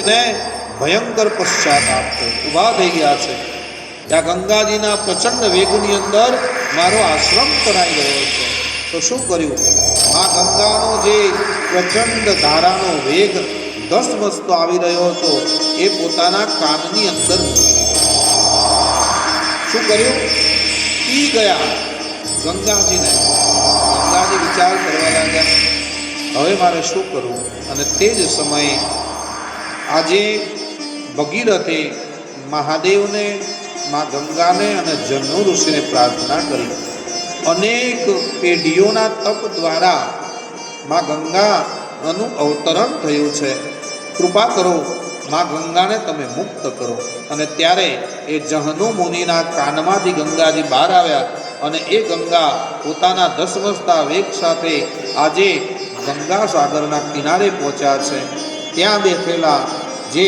ને ભયંકર પશ્ચાતાપ થયો, ઊભા થઈ ગયા છે. ત્યાં ગંગાજીના પ્રચંડ વેગની અંદર મારો આશ્રમ તણાઈ ગયો છે. તો શું કર્યું? આ ગંગાનો જે પ્રચંડ ધારાનો વેગ ધસમસતો આવી રહ્યો હતો એ પોતાના કાનની અંદર શું કર્યું? પી ગયા ગંગાજીને. ગંગાજી વિચાર કરવા લાગ્યા, હવે મારે શું કરવું? અને તે જ સમયે આજે ભગીરથે મહાદેવને, મા ગંગાને અને જનુ ઋષિને પ્રાર્થના કરી. અનેક પેઢીઓના તપ દ્વારા મા ગંગાનું અવતરણ થયું છે. કૃપા કરો, મા ગંગાને તમે મુક્ત કરો. અને ત્યારે એ જહનુ મુનિના કાનમાંથી ગંગાજી બહાર આવ્યા અને એ ગંગા પોતાના ધસમસતા વેગ સાથે આજે ગંગા સાગરના કિનારે પહોંચ્યા છે. ત્યાં બેઠેલા જે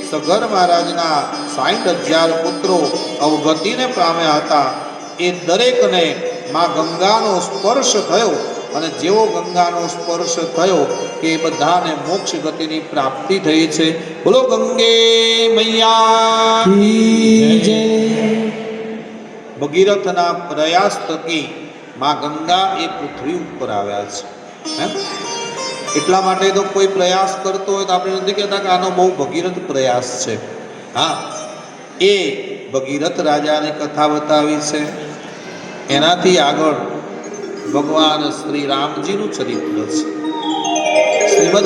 સગર મહારાજના 60,000 પુત્રો અવગતિને પામ્યા હતા એ દરેકને મા ગંગાનો સ્પર્શ થયો. અને જેવો ગંગાનો સ્પર્શ થયો કે બધાને મોક્ષ ગતિની પ્રાપ્તિ થઈ છે. બોલો ગંગે મૈયા કી જય. ભગીરથના પ્રયાસ થકી મા ગંગા એ પૃથ્વી ઉપર આવ્યા છે. એટલા માટે તો કોઈ પ્રયાસ કરતો હોય તો આપણે નથી કહેતા કે આનો બહુ ભગીરથ પ્રયાસ છે. હા, એ ભગીરથ રાજાની કથા બતાવી છે. એનાથી આગળ ભગવાન શ્રી રામજીનું ચરિત્ર છે.